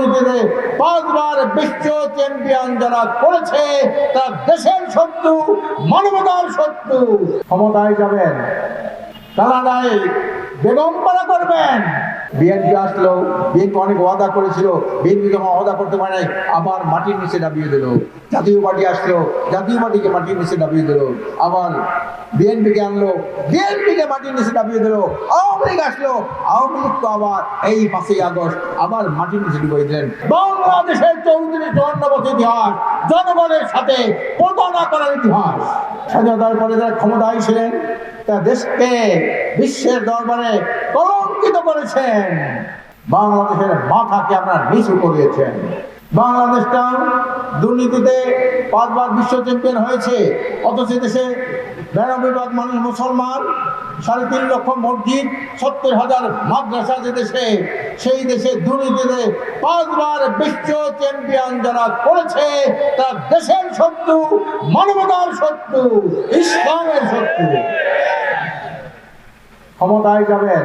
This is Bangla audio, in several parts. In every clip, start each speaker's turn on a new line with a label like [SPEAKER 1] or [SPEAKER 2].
[SPEAKER 1] দুর্নীতিতে 5 বার বিশ্ব চ্যাম্পিয়ন যারা করেছে তারা দেশের শত্রু, মানবতার শত্রু। ক্ষমতায় যাবেন, কানাডায় বেগমপাড়া করবেন। বিএনপি আসলো, বিএনপি অনেক ওয়াদা করেছিল, বিএনপি যখন ওয়াদা করতে পারে নাই আবার মাটির নিচে নামিয়ে দিল। জাতীয় পার্টি আসলো, জাতীয় পার্টিকে মাটির নিচে নামিয়ে দিল। আবার বিএনপিকে আনলো, বিএনপিকে মাটির নিচে নামিয়ে দিল। আওয়ামী লীগ আসলো, আওয়ামী লীগ তো আবার এই 5ই আগস্ট আবার মাটির নিচে ডুবিয়ে দিলেন। বাংলাদেশের 34-54 বছর ইতিহাস, জনগণের সাথে প্রতারণা করার ইতিহাস। স্বাধীনতার পরে যারা ক্ষমতায় ছিলেন তা দেশকে বিশ্বের দরবারে কলঙ্কিত করেছেন। বাংলাদেশের মাথাকে আপনারা নিচু করিয়েছেন। বাংলাদেশটা দুর্নীতিতে 5 বার বিশ্ব চ্যাম্পিয়ন হয়েছে, অথচ দেশে 92 মানুষ মুসলমান, 3.5 লক্ষ মসজিদ, 70,000 মাদ্রাসা যে দেশে, সেই দেশে দুর্নীতিতে 5 বার বিশ্ব চ্যাম্পিয়ন যারা করেছে তারা দেশের শত্রু, মানবতার শত্রু, ইসলামের শত্রু। ক্ষমতায় যাবেন,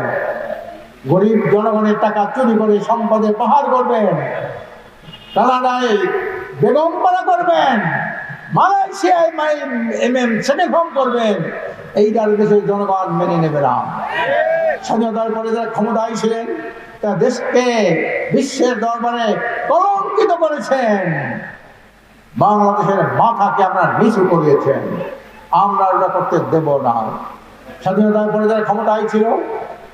[SPEAKER 1] গরিব জনগণের টাকা চুরি করে সম্পদের পাহাড় করবেন, কানাডায় বেগমপাড়া করবেন, মালয়েশিয়ায় সেকেন্ড হোম করবেন। এইটার দেশের জনগণ মেনে নেবে না। স্বাধীনতার পরে যারা ক্ষমতায় ছিলেন তা দেশকে বিশ্বের দরবারে কলঙ্কিত করেছেন। বাংলাদেশের মাথাকে আপনারা নিচু করিয়েছেন। আমরা ওটা করতে দেব না। স্বাধীনতার পরে যারা ক্ষমতায় ছিল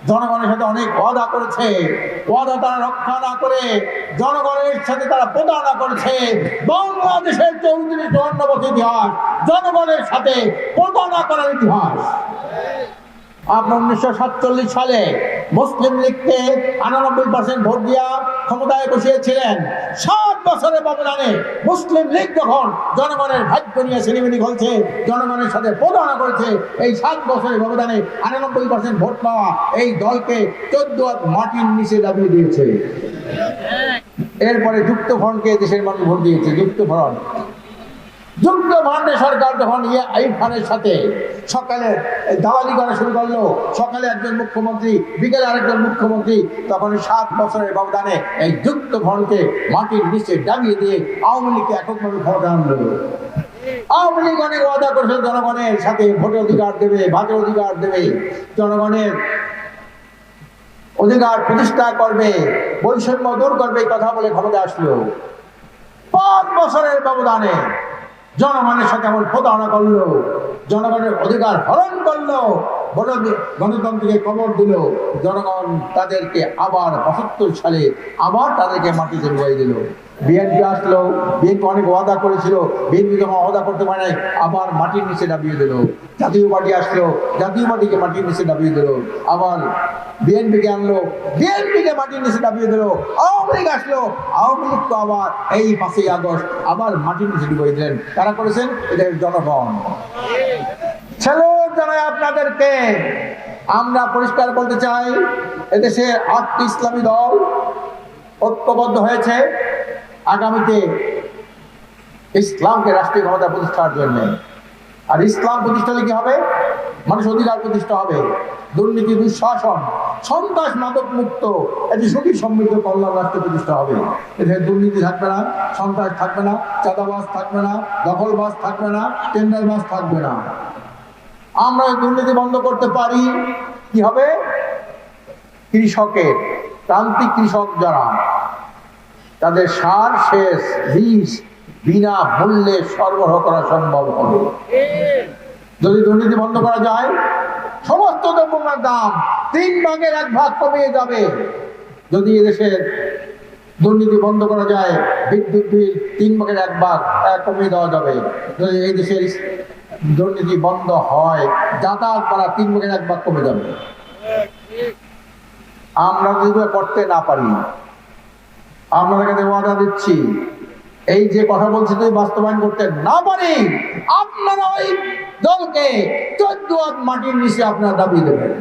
[SPEAKER 1] জনগণের সাথে অনেক ওয়াদা করেছে, ওয়াদা তারা রক্ষা না করে জনগণের সাথে তারা প্রতারণা করেছে। বাংলাদেশের 34-54 বছর ইতিহাস, জনগণের সাথে প্রতারণা করার ইতিহাস। আপনার 1947 সালে মুসলিম লীগকে 99% ভোট দিয়া ক্ষমতায় বসিয়েছিলেন। 7 বছরের ব্যবধানে মুসলিম লীগ যখন জনগণের ভাগ্য নিয়ে সিনেমিনি খেলছে, জনগণের সাথে প্রতারণা করেছে, এই 7 বছরের ব্যবধানে 99% ভোট পাওয়া এই দলকে 14 মাটির নিচে দাবিয়ে দিয়েছে। এরপরে যুক্ত ফ্রন্টকে দেশের মানুষ ভোট দিয়েছে। যুক্ত ফ্রন্টের সরকার যখন আইয়ুব খানের সাথে সকালে দালালি করা শুরু করলো, সকালে একজন মুখ্যমন্ত্রী, বিকেলে আরেকজন মুখ্যমন্ত্রী, তখন 7 বছরের ব্যবধানে এই যুক্ত ফ্রন্টকে মাটির নিচে ডাবিয়ে দিয়ে আওয়ামী লীগকে এককভাবে ক্ষমতা আনলো। আওয়ামী লীগ অনেক ওয়াদা করেছে জনগণের সাথে ভোটের অধিকার দেবে, ভাতের অধিকার দেবে, জনগণের অধিকার প্রতিষ্ঠা করবে, বৈষম্য দূর করবে, কথা বলে ক্ষমতা আসলো। 5 বছরের ব্যবধানে জনগণের সাথে এমন প্রতারণা করলো, জনগণের অধিকার হরণ করলো, গণতন্ত্রকে কবর দিল। জনগণ তাদেরকে আবার 75 সালে আবার তাদেরকে মাটিতে ডুবাই দিল। বিএনপি আসলো, বিএনপি অনেক ওয়াদা করেছিল, বিএনপি যখন ওয়াদা করতে পারে নাই আবার মাটির নিচে নামিয়ে দিল। জাতীয় পার্টি আসলো, জাতীয় পার্টিকে মাটির নিচে নামিয়ে দিল। আবার বিএনপিকে আনলো, বিএনপিকে মাটির নিচে নামিয়ে দিল। আওয়ামী লীগ আসলো, আওয়ামী লীগ তো আবার এই 5ই আগস্ট আবার মাটির নিচে ডুবাই দিলেন। কারা করেছেন? এদের জনগণ। ছেলে জানাই আপনাদেরকে, আমরা পরিষ্কার বলতে চাই, এদেশে 8টি ইসলামী দল ঐক্যবদ্ধ হয়েছে আগামীতে ইসলামকে রাষ্ট্রীয় ক্ষমতা প্রতিষ্ঠার জন্য। আর ইসলাম প্রতিষ্ঠা কি হবে? মানুষ অধিকার প্রতিষ্ঠা হবে, দুর্নীতি, দুঃশাসন, সন্ত্রাস, মাদক মুক্ত একটি সুখী সমৃদ্ধ কল্যাণ রাষ্ট্র প্রতিষ্ঠা হবে। এদের দুর্নীতি থাকবে না, সন্ত্রাস থাকবে না, চাঁদাবাজ থাকবে না, দখলবাজ থাকবে না, টেন্ডারবাজ থাকবে না। আমরা দুর্নীতি বন্ধ করতে পারি। কি হবে? কৃষকের, প্রান্তিক কৃষক যারা, তাদের সার, সেচ, বীজ বিনা মূল্যে সরবরাহ করা সম্ভব হবে। যদি দুর্নীতি বন্ধ করা যায়, সমস্ত দ্রব্যের দাম 3 ভাগের 1 ভাগ কমিয়ে যাবে। যদি এদেশের দুর্নীতি বন্ধ করা যায়, বিদ্যুৎ বিল 3 ভাগের 1 ভাগ কমিয়ে দেওয়া যাবে। যদি এই দেশের দুর্নীতি বন্ধ হয়, যাতায়াত করা 3 ভাগের 1 ভাগ কমে যাবে। আমরা যদি করতে না পারি, আপনাদের কাছে ওয়াদা দিচ্ছি, এই যে কথা বলছি যদি বাস্তবায়ন করতে না পারি, আপনারা ওই দলকে 14 মাটির নিচে আপনারা দাবি দেবেন।